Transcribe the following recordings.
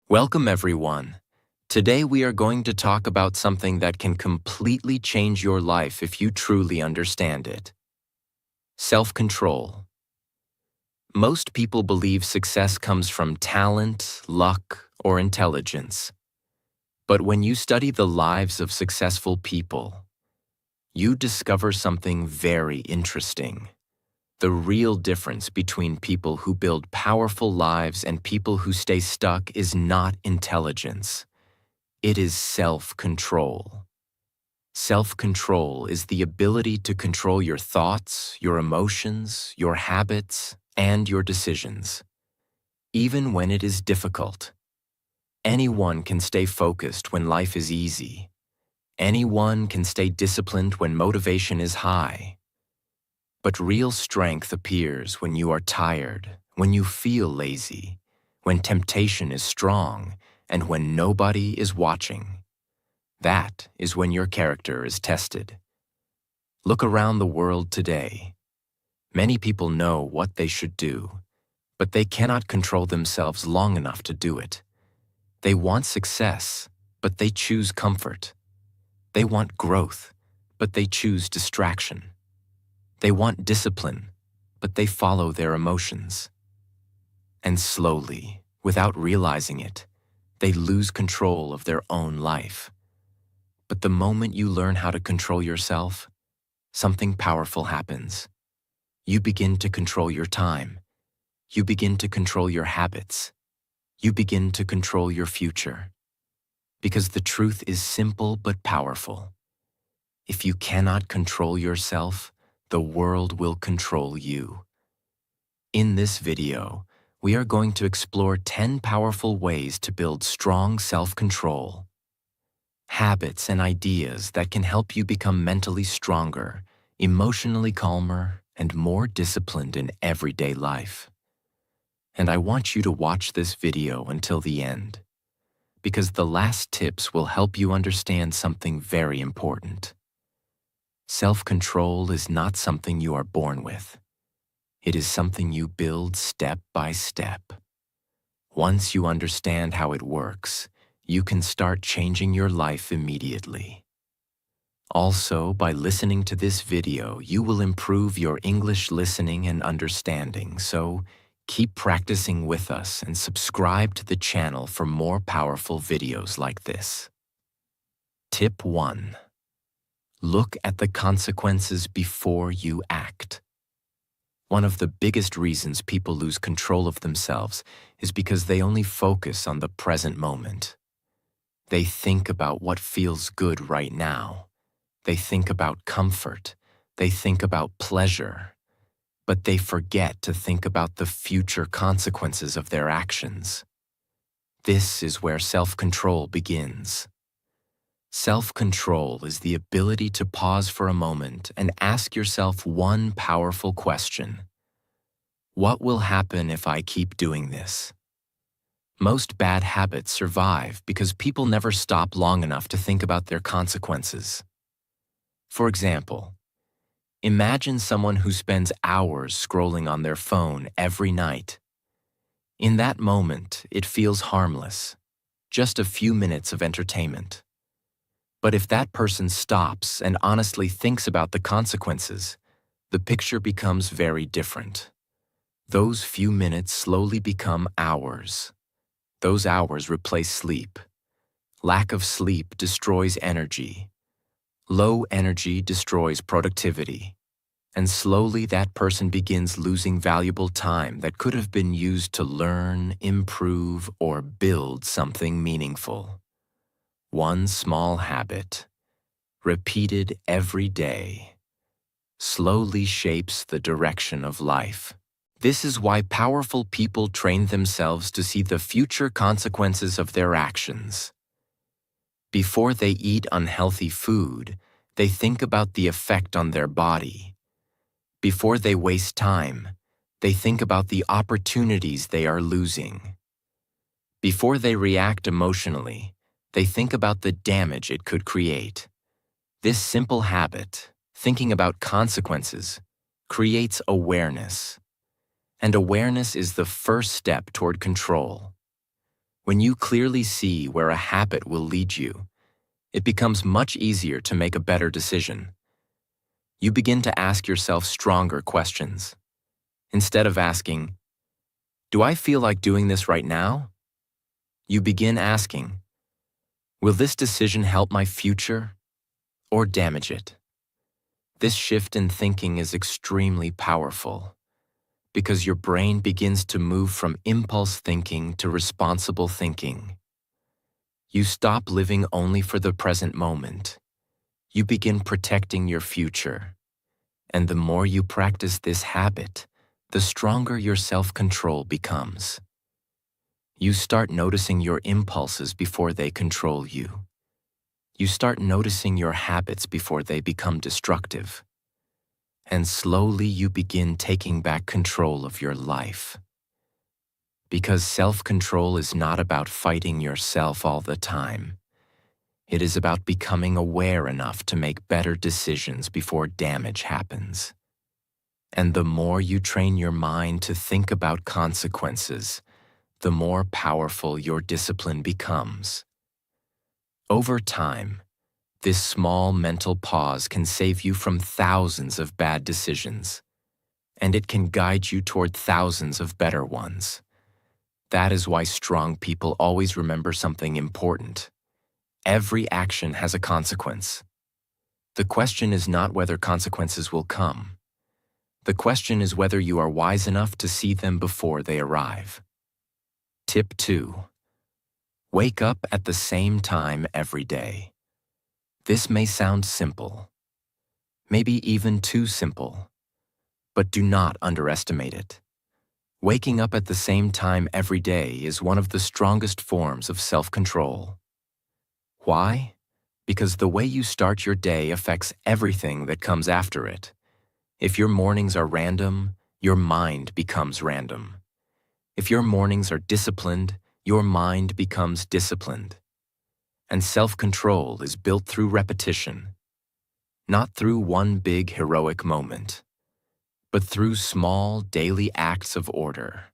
Welcome, everyone. Today we are going to talk about something that can completely change your life if you truly understand it. Self-control. Most people believe success comes from talent, luck, or intelligence. But when you study the lives of successful people, you discover something very interesting. The real difference between people who build powerful lives and people who stay stuck is not intelligence. It is self-control. Self-control is the ability to control your thoughts, your emotions, your habits, and your decisions, even when it is difficult. Anyone can stay focused when life is easy. Anyone can stay disciplined when motivation is high. But real strength appears when you are tired, when you feel lazy, when temptation is strong, and when nobody is watching. That is when your character is tested. Look around the world today. Many people know what they should do, but they cannot control themselves long enough to do it. They want success, but they choose comfort. They want growth, but they choose distraction. They want discipline, but they follow their emotions. And slowly, without realizing it, they lose control of their own life. But the moment you learn how to control yourself, something powerful happens. You begin to control your time. You begin to control your habits. You begin to control your future. Because the truth is simple but powerful. If you cannot control yourself, the world will control you. In this video, we are going to explore 10 powerful ways to build strong self-control. Habits and ideas that can help you become mentally stronger, emotionally calmer, and more disciplined in everyday life. And I want you to watch this video until the end, because the last tips will help you understand something very important. Self-control is not something you are born with. It is something you build step by step. Once you understand how it works, you can start changing your life immediately. Also, by listening to this video, you will improve your English listening and understanding, so keep practicing with us and subscribe to the channel for more powerful videos like this. Tip 1. Look at the consequences before you act. One of the biggest reasons people lose control of themselves is because they only focus on the present moment. They think about what feels good right now. They think about comfort. They think about pleasure. But they forget to think about the future consequences of their actions. This is where self-control begins. Self-control is the ability to pause for a moment and ask yourself one powerful question. What will happen if I keep doing this? Most bad habits survive because people never stop long enough to think about their consequences. For example, imagine someone who spends hours scrolling on their phone every night. In that moment, it feels harmless, just a few minutes of entertainment. But if that person stops and honestly thinks about the consequences, the picture becomes very different. Those few minutes slowly become hours. Those hours replace sleep. Lack of sleep destroys energy. Low energy destroys productivity. And slowly that person begins losing valuable time that could have been used to learn, improve, or build something meaningful. One small habit, repeated every day, slowly shapes the direction of life. This is why powerful people train themselves to see the future consequences of their actions. Before they eat unhealthy food, they think about the effect on their body. Before they waste time, they think about the opportunities they are losing. Before they react emotionally, they think about the damage it could create. This simple habit, thinking about consequences, creates awareness. And awareness is the first step toward control. When you clearly see where a habit will lead you, it becomes much easier to make a better decision. You begin to ask yourself stronger questions. Instead of asking, "Do I feel like doing this right now?" you begin asking, "Will this decision help my future or damage it?" This shift in thinking is extremely powerful because your brain begins to move from impulse thinking to responsible thinking. You stop living only for the present moment. You begin protecting your future. And the more you practice this habit, the stronger your self-control becomes. You start noticing your impulses before they control you. You start noticing your habits before they become destructive. And slowly you begin taking back control of your life. Because self-control is not about fighting yourself all the time. It is about becoming aware enough to make better decisions before damage happens. And the more you train your mind to think about consequences, the more powerful your discipline becomes. Over time, this small mental pause can save you from thousands of bad decisions, and it can guide you toward thousands of better ones. That is why strong people always remember something important. Every action has a consequence. The question is not whether consequences will come. The question is whether you are wise enough to see them before they arrive. Tip 2. Wake up at the same time every day. This may sound simple, maybe even too simple, but do not underestimate it. Waking up at the same time every day is one of the strongest forms of self-control. Why? Because the way you start your day affects everything that comes after it. If your mornings are random, your mind becomes random. If your mornings are disciplined, your mind becomes disciplined. And self-control is built through repetition, not through one big heroic moment, but through small daily acts of order.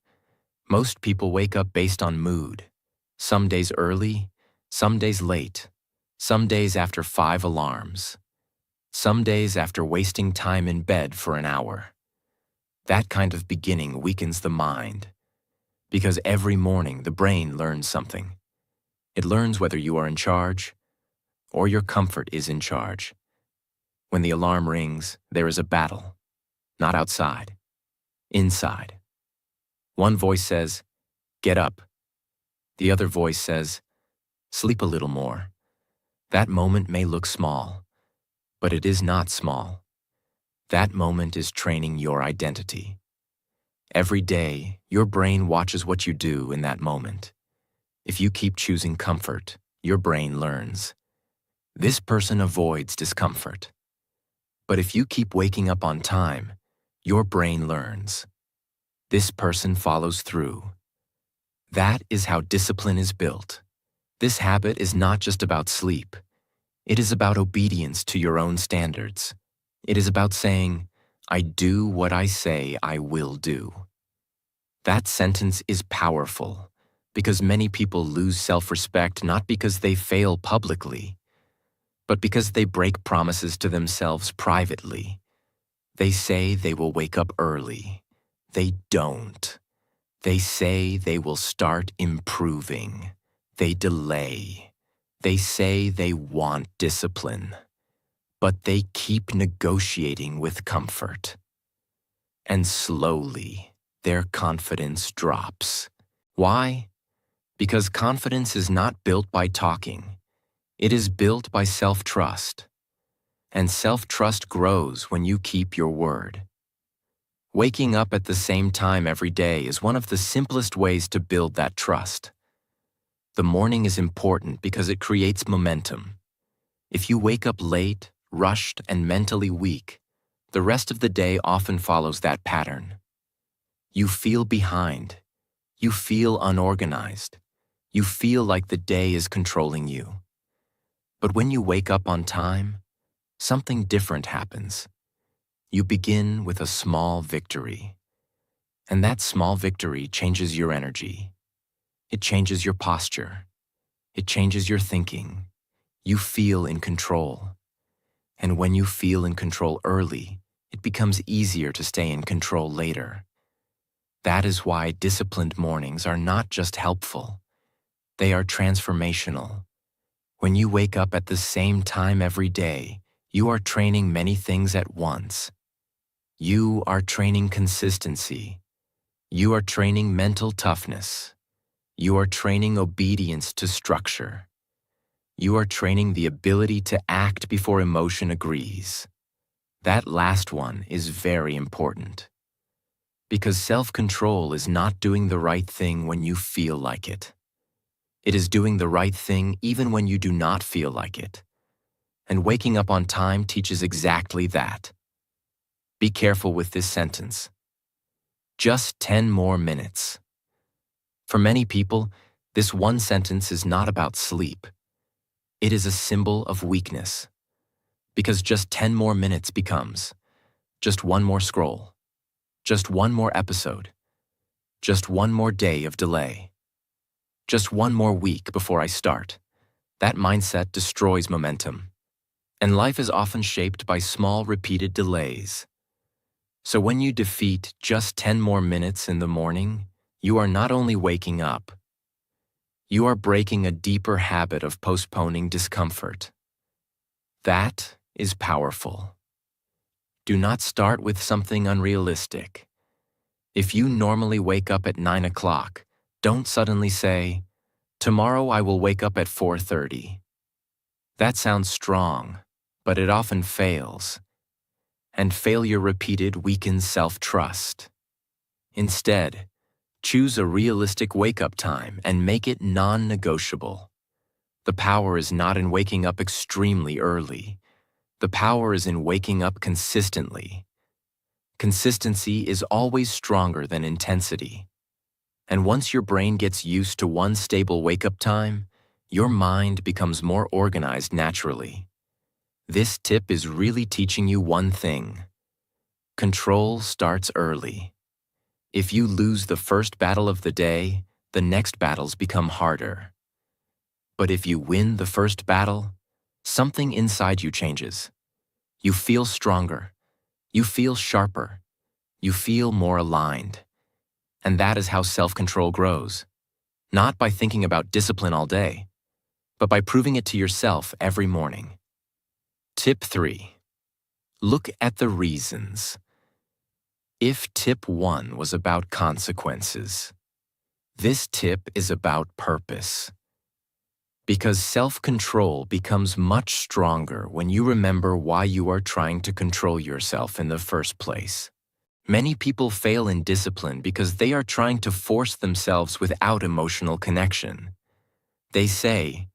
Most people wake up based on mood, some days early, some days late, some days after 5 alarms, some days after wasting time in bed for an hour. That kind of beginning weakens the mind, because every morning the brain learns something. It learns whether you are in charge or your comfort is in charge. When the alarm rings, there is a battle, not outside, inside. One voice says, "Get up." The other voice says, "Sleep a little more." That moment may look small, but it is not small. That moment is training your identity. Every day, your brain watches what you do in that moment. If you keep choosing comfort, your brain learns. This person avoids discomfort. But if you keep waking up on time, your brain learns. This person follows through. That is how discipline is built. This habit is not just about sleep. It is about obedience to your own standards. It is about saying, "I do what I say I will do." That sentence is powerful because many people lose self-respect not because they fail publicly, but because they break promises to themselves privately. They say they will wake up early. They don't. They say they will start improving. They delay. They say they want discipline, but they keep negotiating with comfort. And slowly, their confidence drops. Why? Because confidence is not built by talking. It is built by self-trust. And self-trust grows when you keep your word. Waking up at the same time every day is one of the simplest ways to build that trust. The morning is important because it creates momentum. If you wake up late, rushed, and mentally weak, the rest of the day often follows that pattern. You feel behind. You feel unorganized. You feel like the day is controlling you. But when you wake up on time, something different happens. You begin with a small victory. And that small victory changes your energy. It changes your posture. It changes your thinking. You feel in control. And when you feel in control early, it becomes easier to stay in control later. That is why disciplined mornings are not just helpful. They are transformational. When you wake up at the same time every day, you are training many things at once. You are training consistency. You are training mental toughness. You are training obedience to structure. You are training the ability to act before emotion agrees. That last one is very important. Because self-control is not doing the right thing when you feel like it. It is doing the right thing even when you do not feel like it. And waking up on time teaches exactly that. Be careful with this sentence. Just 10 more minutes. For many people, this one sentence is not about sleep. It is a symbol of weakness. Because just 10 more minutes becomes just one more scroll, just one more episode, just one more day of delay, just one more week before I start. That mindset destroys momentum. And life is often shaped by small, repeated delays. So when you defeat just 10 more minutes in the morning, you are not only waking up, you are breaking a deeper habit of postponing discomfort. That is powerful. Do not start with something unrealistic. If you normally wake up at 9 o'clock, don't suddenly say, "Tomorrow I will wake up at 4:30. That sounds strong, but it often fails. And failure repeated weakens self-trust. Instead, choose a realistic wake-up time and make it non-negotiable. The power is not in waking up extremely early. The power is in waking up consistently. Consistency is always stronger than intensity. And once your brain gets used to one stable wake-up time, your mind becomes more organized naturally. This tip is really teaching you one thing. Control starts early. If you lose the first battle of the day, the next battles become harder. But if you win the first battle, something inside you changes. You feel stronger. You feel sharper. You feel more aligned. And that is how self-control grows. Not by thinking about discipline all day, but by proving it to yourself every morning. Tip 3. Look at the reasons. If tip 1 was about consequences, this tip is about purpose. Because self-control becomes much stronger when you remember why you are trying to control yourself in the first place. Many people fail in discipline because they are trying to force themselves without emotional connection. They say,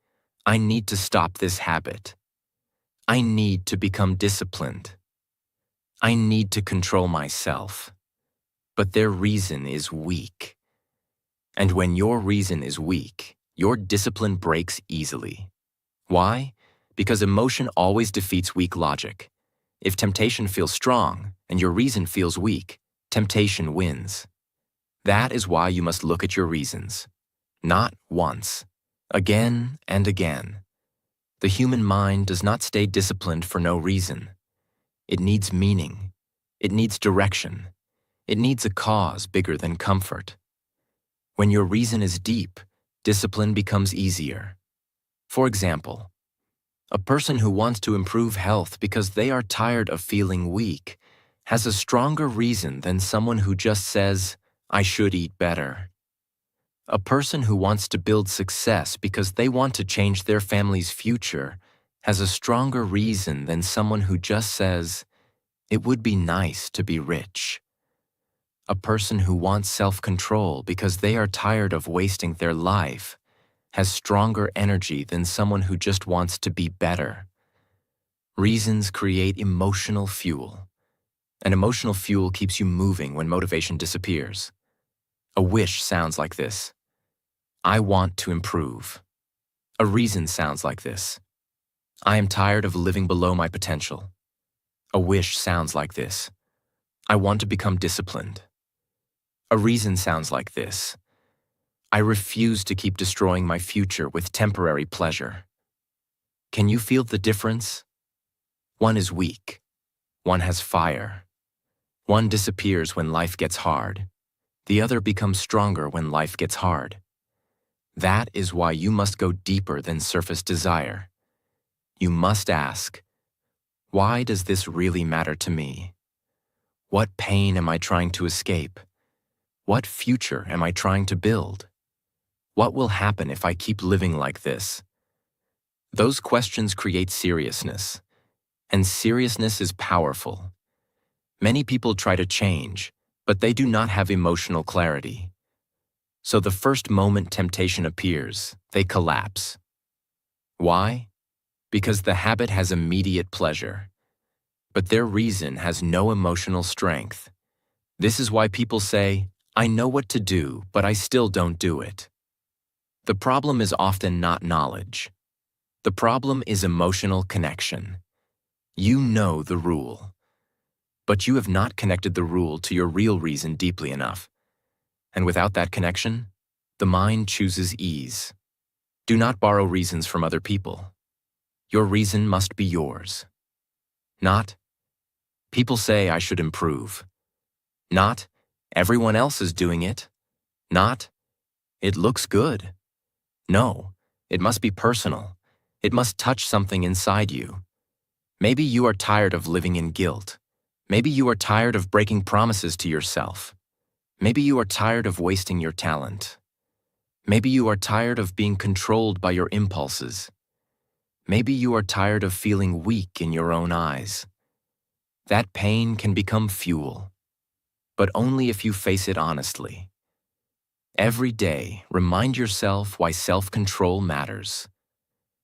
"I need to stop this habit. I need to become disciplined. I need to control myself." But their reason is weak. And when your reason is weak, your discipline breaks easily. Why? Because emotion always defeats weak logic. If temptation feels strong and your reason feels weak, temptation wins. That is why you must look at your reasons. Not once, again and again. The human mind does not stay disciplined for no reason. It needs meaning. It needs direction. It needs a cause bigger than comfort. When your reason is deep, discipline becomes easier. For example, a person who wants to improve health because they are tired of feeling weak has a stronger reason than someone who just says, "I should eat better." A person who wants to build success because they want to change their family's future has a stronger reason than someone who just says, "It would be nice to be rich." A person who wants self-control because they are tired of wasting their life has stronger energy than someone who just wants to be better. Reasons create emotional fuel, and emotional fuel keeps you moving when motivation disappears. A wish sounds like this: "I want to improve." A reason sounds like this: "I am tired of living below my potential." A wish sounds like this: "I want to become disciplined." A reason sounds like this: I refuse to keep destroying my future with temporary pleasure. Can you feel the difference? One is weak. One has fire. One disappears when life gets hard. The other becomes stronger when life gets hard. That is why you must go deeper than surface desire. You must ask, why does this really matter to me? What pain am I trying to escape? What future am I trying to build? What will happen if I keep living like this? Those questions create seriousness, and seriousness is powerful. Many people try to change, but they do not have emotional clarity. So the first moment temptation appears, they collapse. Why? Because the habit has immediate pleasure, but their reason has no emotional strength. This is why people say, I know what to do, but I still don't do it. The problem is often not knowledge. The problem is emotional connection. You know the rule, but you have not connected the rule to your real reason deeply enough. And without that connection, the mind chooses ease. Do not borrow reasons from other people. Your reason must be yours. Not, people say I should improve. Not, everyone else is doing it. Not, it looks good. No, it must be personal. It must touch something inside you. Maybe you are tired of living in guilt. Maybe you are tired of breaking promises to yourself. Maybe you are tired of wasting your talent. Maybe you are tired of being controlled by your impulses. Maybe you are tired of feeling weak in your own eyes. That pain can become fuel, but only if you face it honestly. Every day, remind yourself why self-control matters.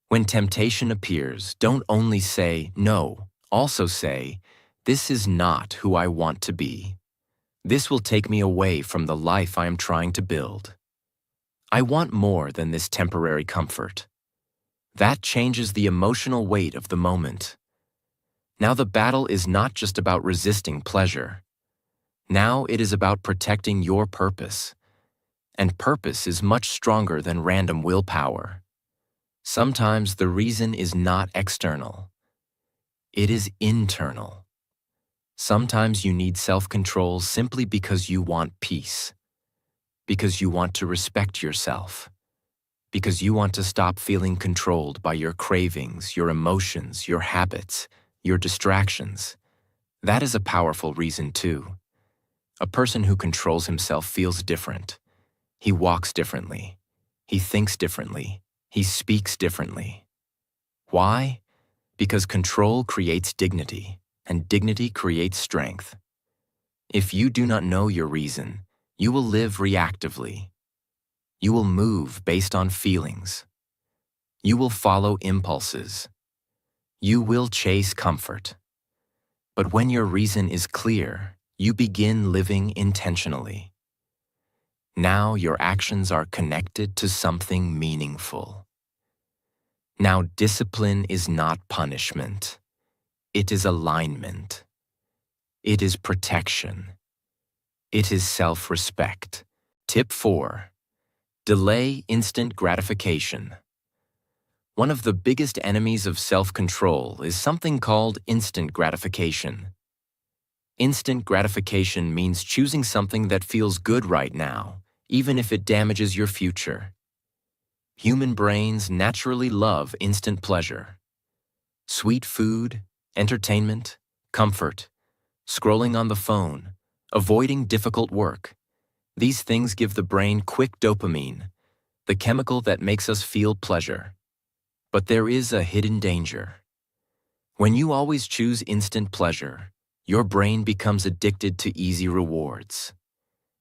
When temptation appears, don't only say no, also say, this is not who I want to be. This will take me away from the life I am trying to build. I want more than this temporary comfort. That changes the emotional weight of the moment. Now the battle is not just about resisting pleasure. Now it is about protecting your purpose. And purpose is much stronger than random willpower. Sometimes the reason is not external. It is internal. Sometimes you need self-control simply because you want peace, because you want to respect yourself, because you want to stop feeling controlled by your cravings, your emotions, your habits, your distractions. That is a powerful reason too. A person who controls himself feels different. He walks differently. He thinks differently. He speaks differently. Why? Because control creates dignity, and dignity creates strength. If you do not know your reason, you will live reactively. You will move based on feelings. You will follow impulses. You will chase comfort. But when your reason is clear, you begin living intentionally. Now your actions are connected to something meaningful. Now discipline is not punishment. It is alignment. It is protection. It is self-respect. Tip 4. Delay instant gratification. One of the biggest enemies of self-control is something called instant gratification. Instant gratification means choosing something that feels good right now, even if it damages your future. Human brains naturally love instant pleasure. Sweet food, entertainment, comfort, scrolling on the phone, avoiding difficult work. These things give the brain quick dopamine, the chemical that makes us feel pleasure. But there is a hidden danger. When you always choose instant pleasure, your brain becomes addicted to easy rewards.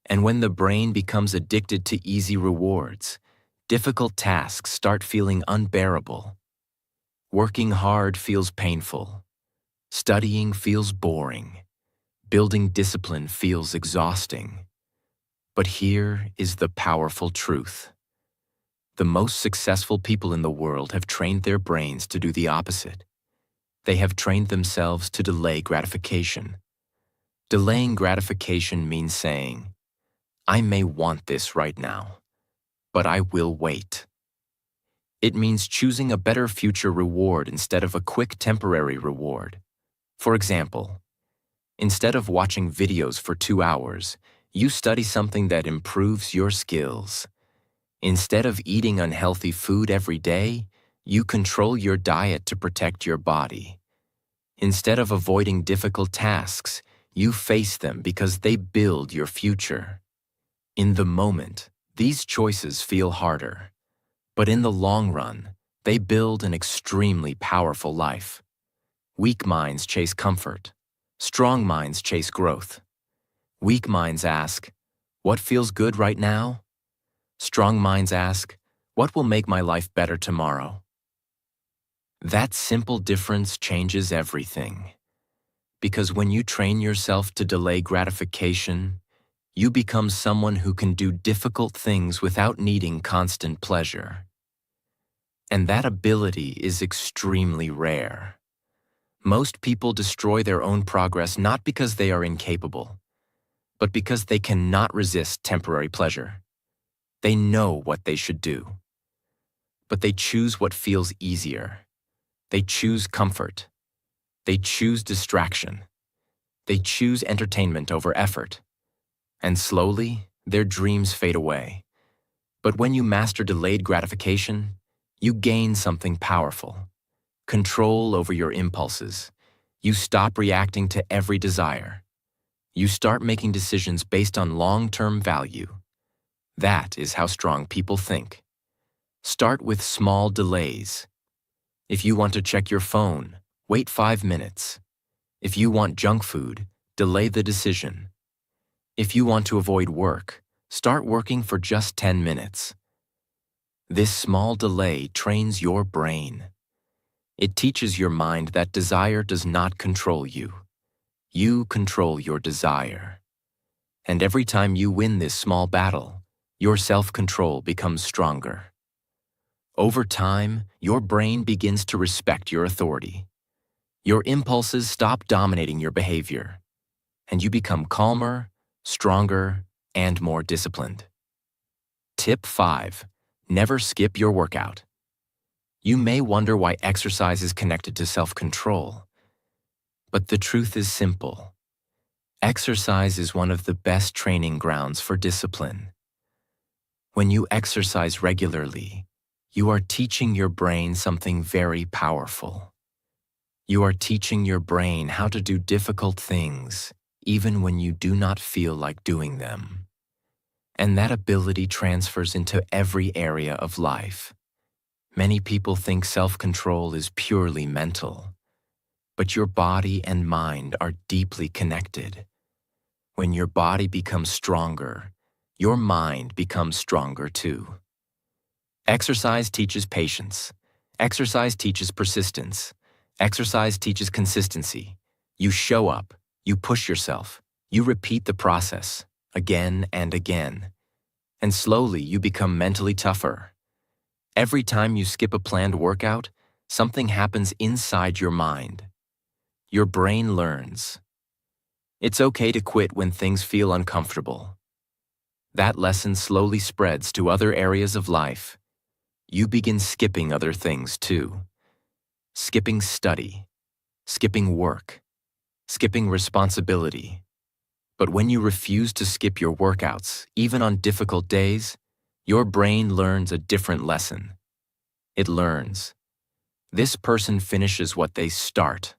And when the brain becomes addicted to easy rewards, difficult tasks start feeling unbearable. Working hard feels painful. Studying feels boring. Building discipline feels exhausting. But here is the powerful truth. The most successful people in the world have trained their brains to do the opposite. They have trained themselves to delay gratification. Delaying gratification means saying, I may want this right now, but I will wait. It means choosing a better future reward instead of a quick temporary reward. For example, instead of watching videos for 2 hours, you study something that improves your skills. Instead of eating unhealthy food every day, you control your diet to protect your body. Instead of avoiding difficult tasks, you face them because they build your future. In the moment, these choices feel harder, but in the long run, they build an extremely powerful life. Weak minds chase comfort. Strong minds chase growth. Weak minds ask, "What feels good right now?" Strong minds ask, "What will make my life better tomorrow?" That simple difference changes everything. Because when you train yourself to delay gratification, you become someone who can do difficult things without needing constant pleasure. And that ability is extremely rare. Most people destroy their own progress not because they are incapable, but because they cannot resist temporary pleasure. They know what they should do, but they choose what feels easier. They choose comfort. They choose distraction. They choose entertainment over effort. And slowly, their dreams fade away. But when you master delayed gratification, you gain something powerful: control over your impulses. You stop reacting to every desire. You start making decisions based on long-term value. That is how strong people think. Start with small delays. If you want to check your phone, wait 5 minutes. If you want junk food, delay the decision. If you want to avoid work, start working for just 10 minutes. This small delay trains your brain. It teaches your mind that desire does not control you. You control your desire. And every time you win this small battle, your self-control becomes stronger. Over time, your brain begins to respect your authority. Your impulses stop dominating your behavior, and you become calmer, stronger, and more disciplined. Tip 5. Never skip your workout. You may wonder why exercise is connected to self-control. But the truth is simple. Exercise is one of the best training grounds for discipline. When you exercise regularly, you are teaching your brain something very powerful. You are teaching your brain how to do difficult things, even when you do not feel like doing them. And that ability transfers into every area of life. Many people think self-control is purely mental, but your body and mind are deeply connected. When your body becomes stronger, your mind becomes stronger too. Exercise teaches patience. Exercise teaches persistence. Exercise teaches consistency. You show up, you push yourself, you repeat the process again and again. And slowly you become mentally tougher. Every time you skip a planned workout, something happens inside your mind. Your brain learns. It's okay to quit when things feel uncomfortable. That lesson slowly spreads to other areas of life. You begin skipping other things too. Skipping study, skipping work, skipping responsibility. But when you refuse to skip your workouts, even on difficult days, your brain learns a different lesson. It learns, this person finishes what they start.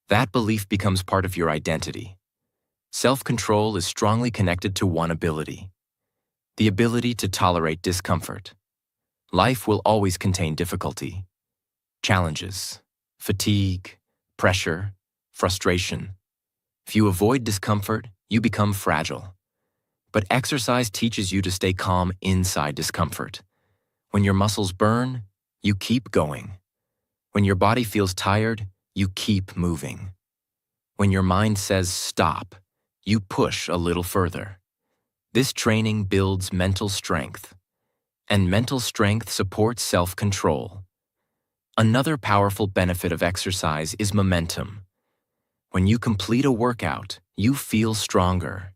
That belief becomes part of your identity. Self-control is strongly connected to one ability: the ability to tolerate discomfort. Life will always contain difficulty, challenges, fatigue, pressure, frustration. If you avoid discomfort, you become fragile. But exercise teaches you to stay calm inside discomfort. When your muscles burn, you keep going. When your body feels tired, you keep moving. When your mind says stop, you push a little further. This training builds mental strength, and mental strength supports self-control. Another powerful benefit of exercise is momentum. When you complete a workout, you feel stronger.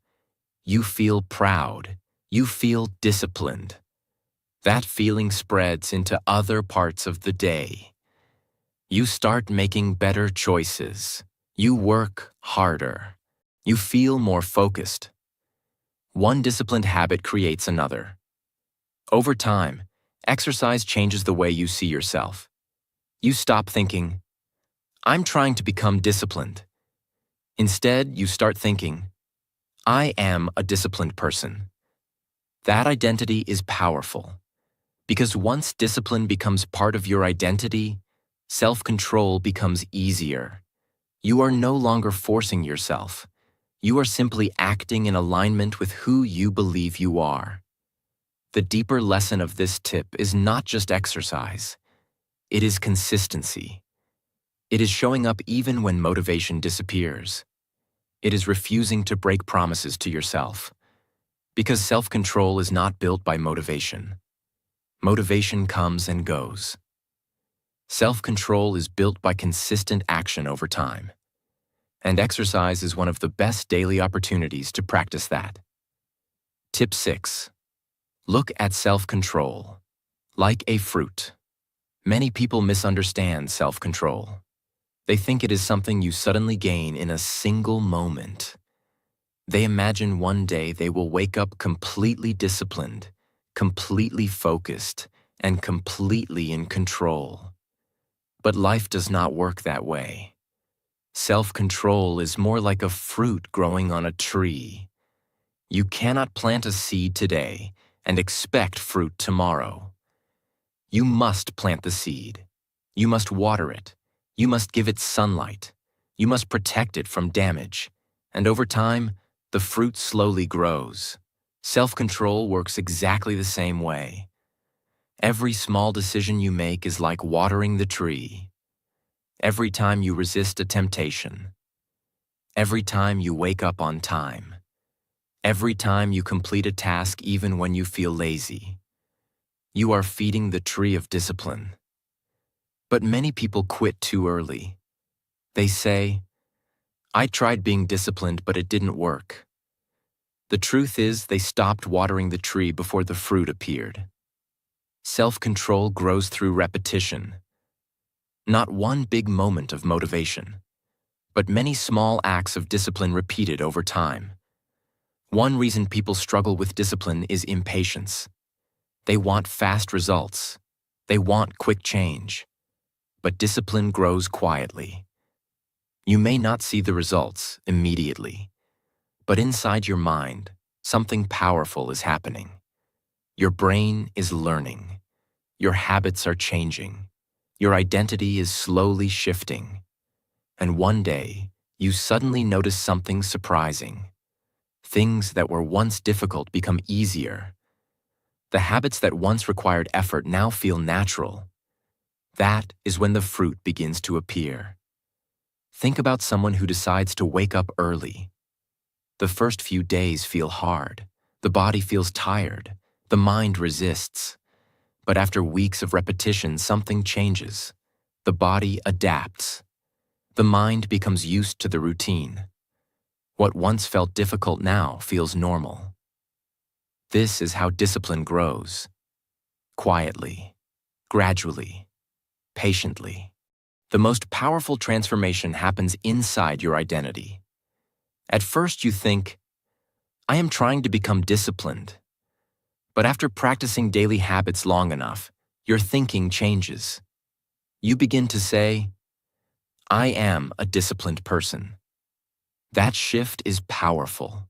You feel proud. You feel disciplined. That feeling spreads into other parts of the day. You start making better choices. You work harder. You feel more focused. One disciplined habit creates another. Over time, exercise changes the way you see yourself. You stop thinking, "I'm trying to become disciplined." Instead, you start thinking, "I am a disciplined person." That identity is powerful, because once discipline becomes part of your identity, self-control becomes easier. You are no longer forcing yourself. You are simply acting in alignment with who you believe you are. The deeper lesson of this tip is not just exercise. It is consistency. It is showing up even when motivation disappears. It is refusing to break promises to yourself. Because self-control is not built by motivation. Motivation comes and goes. Self-control is built by consistent action over time. And exercise is one of the best daily opportunities to practice that. Tip 6. Look at self-control like a fruit. Many people misunderstand self-control. They think it is something you suddenly gain in a single moment. They imagine one day they will wake up completely disciplined, completely focused, and completely in control. But life does not work that way. Self-control is more like a fruit growing on a tree. You cannot plant a seed today and expect fruit tomorrow. You must plant the seed. You must water it. You must give it sunlight. You must protect it from damage. And over time, the fruit slowly grows. Self-control works exactly the same way. Every small decision you make is like watering the tree. Every time you resist a temptation. Every time you wake up on time. Every time you complete a task even when you feel lazy. You are feeding the tree of discipline. But many people quit too early. They say, "I tried being disciplined, but it didn't work." The truth is, they stopped watering the tree before the fruit appeared. Self-control grows through repetition. Not one big moment of motivation, but many small acts of discipline repeated over time. One reason people struggle with discipline is impatience. They want fast results. They want quick change. But discipline grows quietly. You may not see the results immediately, but inside your mind, something powerful is happening. Your brain is learning. Your habits are changing. Your identity is slowly shifting. And one day, you suddenly notice something surprising. Things that were once difficult become easier. The habits that once required effort now feel natural. That is when the fruit begins to appear. Think about someone who decides to wake up early. The first few days feel hard. The body feels tired. The mind resists. But after weeks of repetition, something changes. The body adapts. The mind becomes used to the routine. What once felt difficult now feels normal. This is how discipline grows. Quietly, gradually, patiently. The most powerful transformation happens inside your identity. At first you think, "I am trying to become disciplined." But after practicing daily habits long enough, your thinking changes. You begin to say, "I am a disciplined person." That shift is powerful.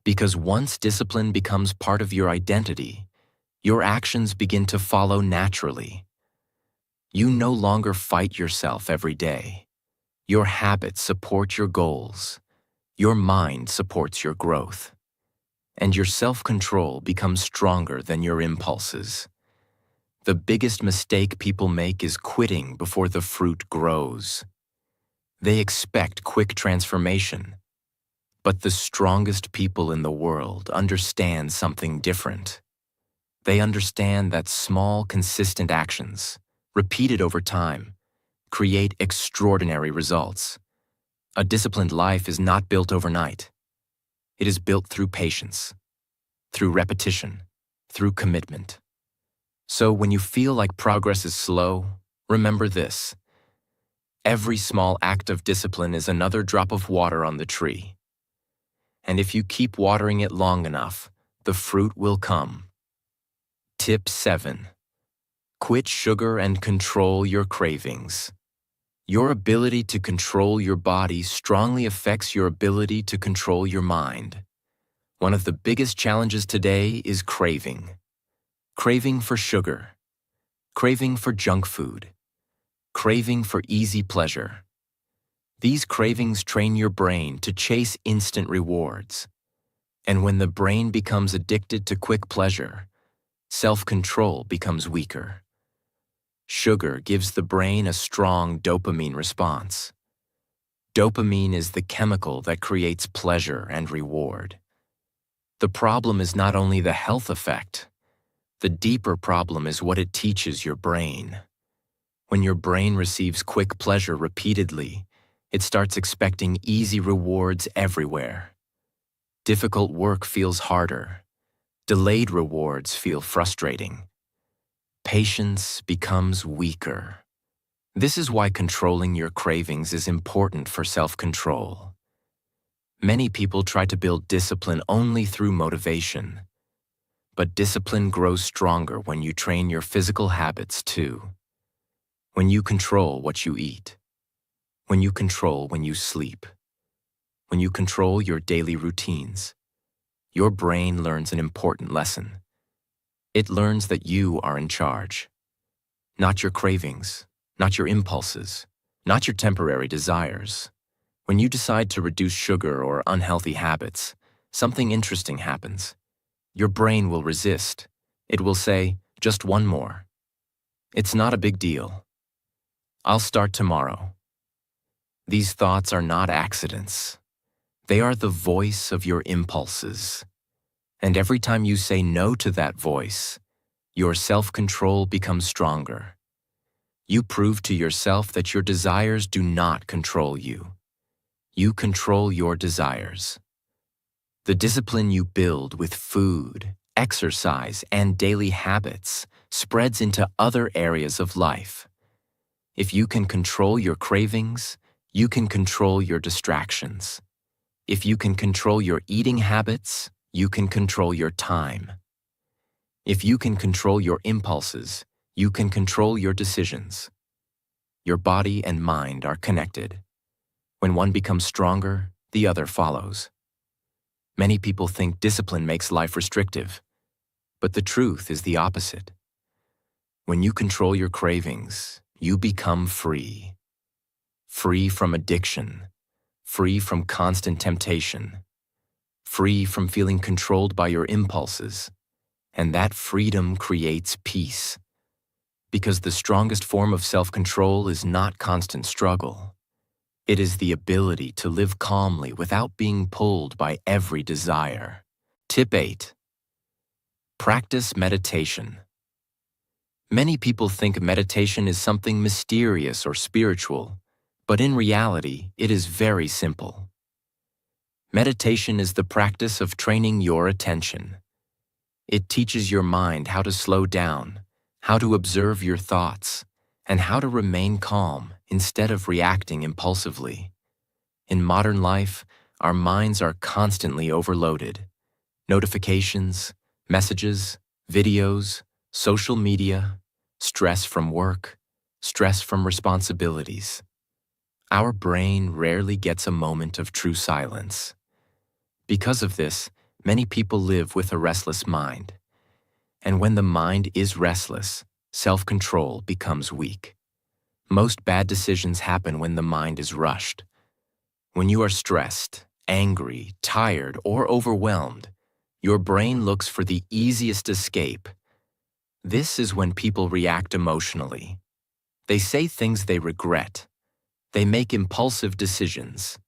Because once discipline becomes part of your identity, your actions begin to follow naturally. You no longer fight yourself every day. Your habits support your goals. Your mind supports your growth. And your self-control becomes stronger than your impulses. The biggest mistake people make is quitting before the fruit grows. They expect quick transformation. But the strongest people in the world understand something different. They understand that small, consistent actions, repeated over time, create extraordinary results. A disciplined life is not built overnight. It is built through patience, through repetition, through commitment. So when you feel like progress is slow, remember this. Every small act of discipline is another drop of water on the tree. And if you keep watering it long enough, the fruit will come. Tip 7. Quit sugar and control your cravings. Your ability to control your body strongly affects your ability to control your mind. One of the biggest challenges today is craving. Craving for sugar. Craving for junk food. Craving for easy pleasure. These cravings train your brain to chase instant rewards. And when the brain becomes addicted to quick pleasure, self-control becomes weaker. Sugar gives the brain a strong dopamine response. Dopamine is the chemical that creates pleasure and reward. The problem is not only the health effect. The deeper problem is what it teaches your brain. When your brain receives quick pleasure repeatedly, it starts expecting easy rewards everywhere. Difficult work feels harder. Delayed rewards feel frustrating. Patience becomes weaker. This is why controlling your cravings is important for self-control. Many people try to build discipline only through motivation. But discipline grows stronger when you train your physical habits too. When you control what you eat. When you control when you sleep. When you control your daily routines. Your brain learns an important lesson. It learns that you are in charge. Not your cravings, not your impulses, not your temporary desires. When you decide to reduce sugar or unhealthy habits, something interesting happens. Your brain will resist. It will say, just one more. It's not a big deal. I'll start tomorrow. These thoughts are not accidents. They are the voice of your impulses. And every time you say no to that voice, your self-control becomes stronger. You prove to yourself that your desires do not control you. You control your desires. The discipline you build with food, exercise, and daily habits spreads into other areas of life. If you can control your cravings, you can control your distractions. If you can control your eating habits, you can control your time. If you can control your impulses, you can control your decisions. Your body and mind are connected. When one becomes stronger, the other follows. Many people think discipline makes life restrictive, but the truth is the opposite. When you control your cravings, you become free. Free from addiction, free from constant temptation, free from feeling controlled by your impulses, and that freedom creates peace. Because the strongest form of self-control is not constant struggle. It is the ability to live calmly without being pulled by every desire. Tip 8. Practice meditation. Many people think meditation is something mysterious or spiritual, but in reality, it is very simple. Meditation is the practice of training your attention. It teaches your mind how to slow down, how to observe your thoughts, and how to remain calm instead of reacting impulsively. In modern life, our minds are constantly overloaded. Notifications, messages, videos, social media, stress from work, stress from responsibilities. Our brain rarely gets a moment of true silence. Because of this, many people live with a restless mind. And when the mind is restless, self-control becomes weak. Most bad decisions happen when the mind is rushed. When you are stressed, angry, tired, or overwhelmed, your brain looks for the easiest escape. This is when people react emotionally. They say things they regret. They make impulsive decisions.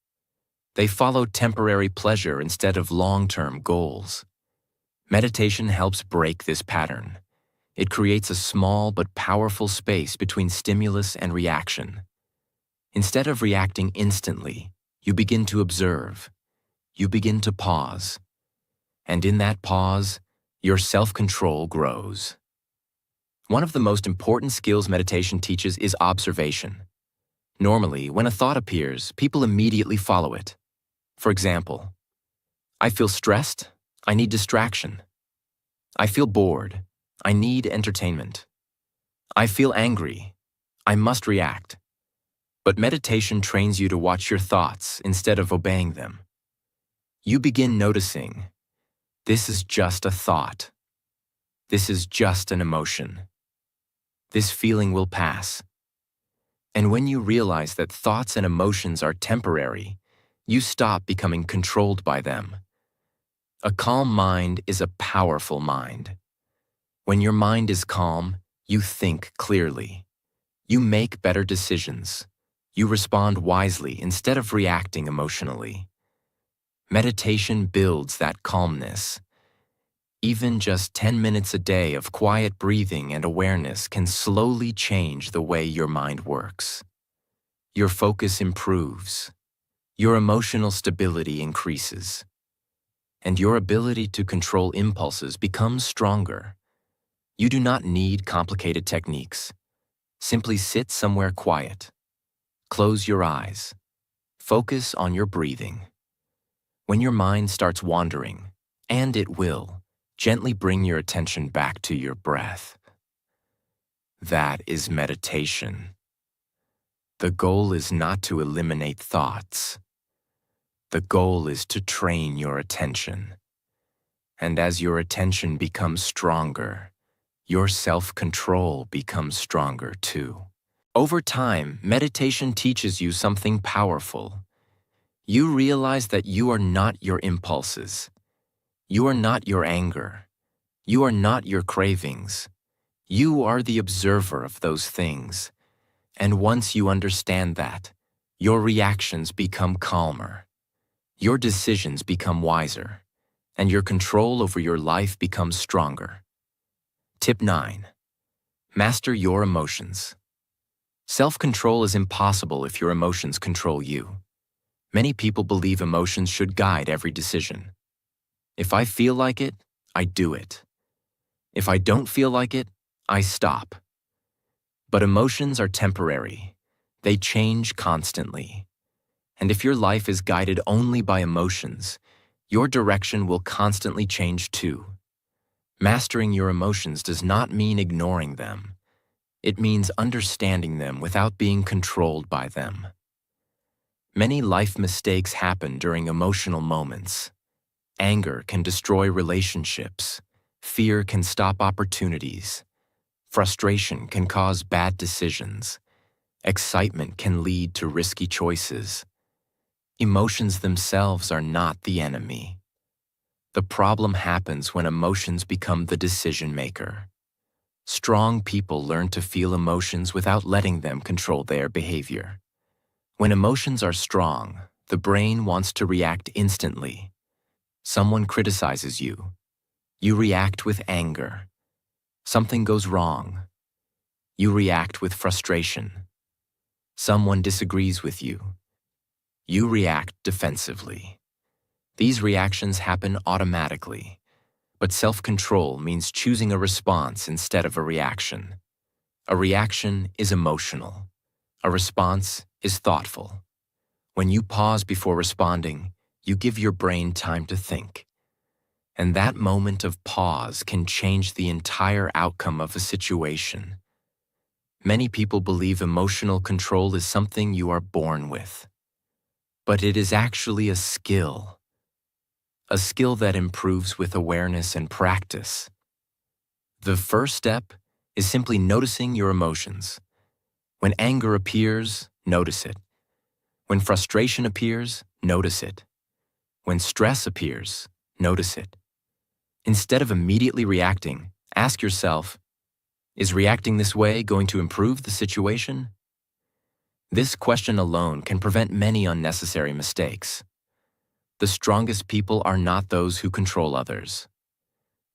They follow temporary pleasure instead of long-term goals. Meditation helps break this pattern. It creates a small but powerful space between stimulus and reaction. Instead of reacting instantly, you begin to observe. You begin to pause. And in that pause, your self-control grows. One of the most important skills meditation teaches is observation. Normally, when a thought appears, people immediately follow it. For example, I feel stressed, I need distraction. I feel bored, I need entertainment. I feel angry, I must react. But meditation trains you to watch your thoughts instead of obeying them. You begin noticing, this is just a thought. This is just an emotion. This feeling will pass. And when you realize that thoughts and emotions are temporary, you stop becoming controlled by them. A calm mind is a powerful mind. When your mind is calm, you think clearly. You make better decisions. You respond wisely instead of reacting emotionally. Meditation builds that calmness. Even just 10 minutes a day of quiet breathing and awareness can slowly change the way your mind works. Your focus improves. Your emotional stability increases. And your ability to control impulses becomes stronger. You do not need complicated techniques. Simply sit somewhere quiet. Close your eyes. Focus on your breathing. When your mind starts wandering, and it will, gently bring your attention back to your breath. That is meditation. The goal is not to eliminate thoughts. The goal is to train your attention. And as your attention becomes stronger, your self-control becomes stronger too. Over time, meditation teaches you something powerful. You realize that you are not your impulses. You are not your anger. You are not your cravings. You are the observer of those things. And once you understand that, your reactions become calmer. Your decisions become wiser. And your control over your life becomes stronger. Tip 9. Master your emotions. Self-control is impossible if your emotions control you. Many people believe emotions should guide every decision. If I feel like it, I do it. If I don't feel like it, I stop. But emotions are temporary. They change constantly. And if your life is guided only by emotions, your direction will constantly change too. Mastering your emotions does not mean ignoring them. It means understanding them without being controlled by them. Many life mistakes happen during emotional moments. Anger can destroy relationships. Fear can stop opportunities. Frustration can cause bad decisions. Excitement can lead to risky choices. Emotions themselves are not the enemy. The problem happens when emotions become the decision maker. Strong people learn to feel emotions without letting them control their behavior. When emotions are strong, the brain wants to react instantly. Someone criticizes you. You react with anger. Something goes wrong. You react with frustration. Someone disagrees with you. You react defensively. These reactions happen automatically, but self-control means choosing a response instead of a reaction. A reaction is emotional. A response is thoughtful. When you pause before responding, you give your brain time to think. And that moment of pause can change the entire outcome of a situation. Many people believe emotional control is something you are born with. But it is actually a skill that improves with awareness and practice. The first step is simply noticing your emotions. When anger appears, notice it. When frustration appears, notice it. When stress appears, notice it. Instead of immediately reacting, ask yourself, is reacting this way going to improve the situation? This question alone can prevent many unnecessary mistakes. The strongest people are not those who control others.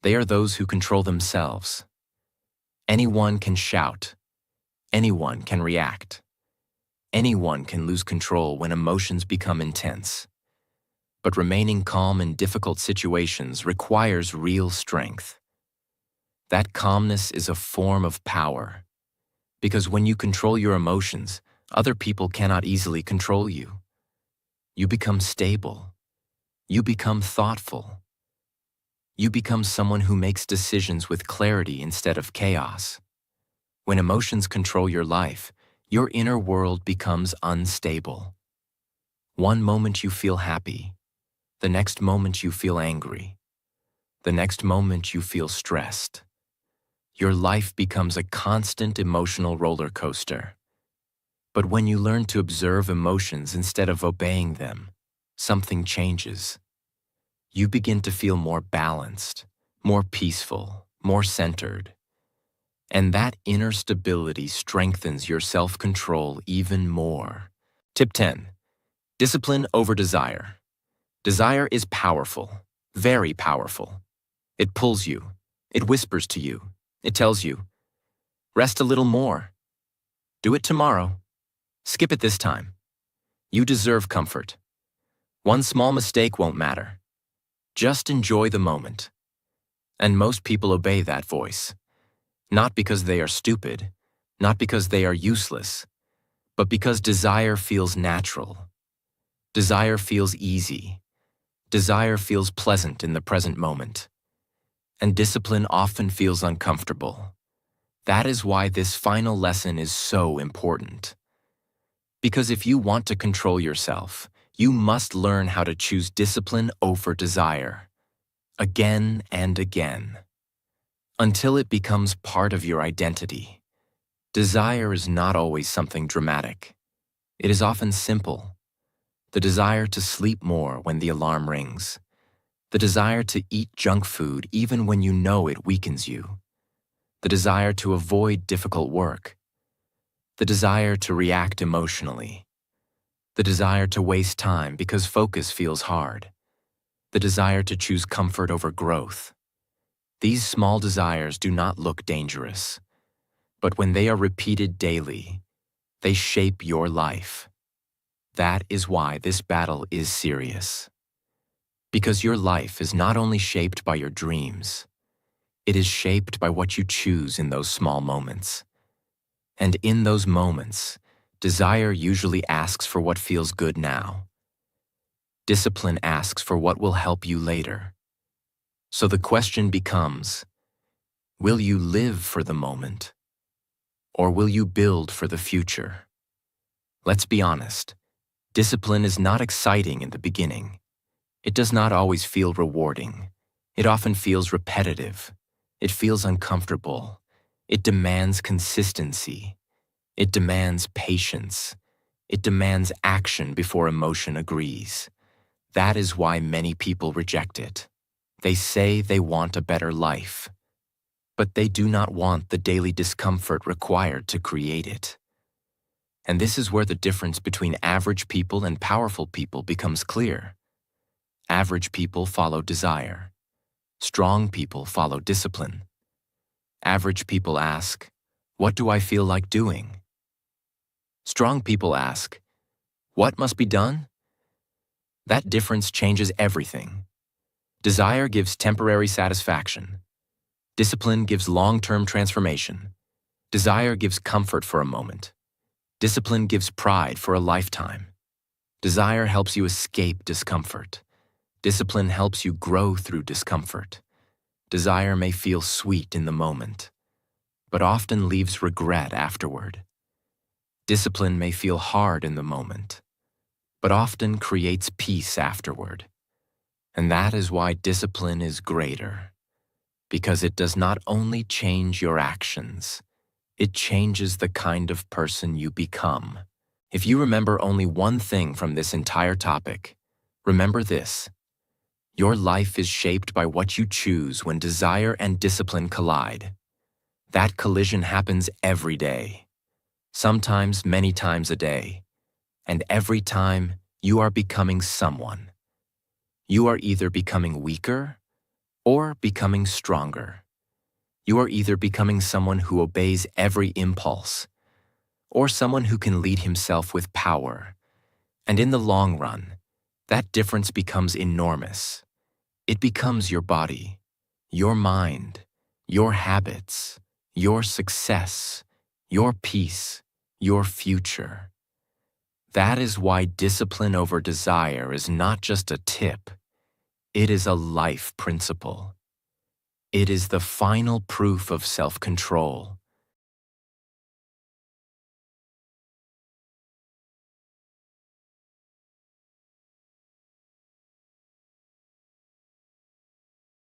They are those who control themselves. Anyone can shout. Anyone can react. Anyone can lose control when emotions become intense. But remaining calm in difficult situations requires real strength. That calmness is a form of power, because when you control your emotions, other people cannot easily control you. You become stable. You become thoughtful. You become someone who makes decisions with clarity instead of chaos. When emotions control your life, your inner world becomes unstable. One moment you feel happy, the next moment you feel angry, the next moment you feel stressed. Your life becomes a constant emotional roller coaster. But when you learn to observe emotions instead of obeying them, something changes. You begin to feel more balanced, more peaceful, more centered. And that inner stability strengthens your self-control even more. Tip 10. Discipline over desire. Desire is powerful, very powerful. It pulls you. It whispers to you. It tells you, rest a little more. Do it tomorrow. Skip it this time. You deserve comfort. One small mistake won't matter. Just enjoy the moment. And most people obey that voice. Not because they are stupid, not because they are useless, but because desire feels natural. Desire feels easy. Desire feels pleasant in the present moment. And discipline often feels uncomfortable. That is why this final lesson is so important. Because if you want to control yourself, you must learn how to choose discipline over desire, again and again, until it becomes part of your identity. Desire is not always something dramatic. It is often simple. The desire to sleep more when the alarm rings. The desire to eat junk food even when you know it weakens you. The desire to avoid difficult work. The desire to react emotionally. The desire to waste time because focus feels hard. The desire to choose comfort over growth. These small desires do not look dangerous, but when they are repeated daily, they shape your life. That is why this battle is serious. Because your life is not only shaped by your dreams, it is shaped by what you choose in those small moments. And in those moments, desire usually asks for what feels good now. Discipline asks for what will help you later. So the question becomes, will you live for the moment? Or will you build for the future? Let's be honest. Discipline is not exciting in the beginning. It does not always feel rewarding. It often feels repetitive. It feels uncomfortable. It demands consistency. It demands patience. It demands action before emotion agrees. That is why many people reject it. They say they want a better life, but they do not want the daily discomfort required to create it. And this is where the difference between average people and powerful people becomes clear. Average people follow desire. Strong people follow discipline. Average people ask, what do I feel like doing? Strong people ask, what must be done? That difference changes everything. Desire gives temporary satisfaction. Discipline gives long-term transformation. Desire gives comfort for a moment. Discipline gives pride for a lifetime. Desire helps you escape discomfort. Discipline helps you grow through discomfort. Desire may feel sweet in the moment, but often leaves regret afterward. Discipline may feel hard in the moment, but often creates peace afterward. And that is why discipline is greater, because it does not only change your actions, it changes the kind of person you become. If you remember only one thing from this entire topic, remember this. Your life is shaped by what you choose when desire and discipline collide. That collision happens every day, sometimes many times a day, and every time you are becoming someone. You are either becoming weaker or becoming stronger. You are either becoming someone who obeys every impulse or someone who can lead himself with power. And in the long run, that difference becomes enormous. It becomes your body, your mind, your habits, your success, your peace, your future. That is why discipline over desire is not just a tip, it is a life principle. It is the final proof of self-control,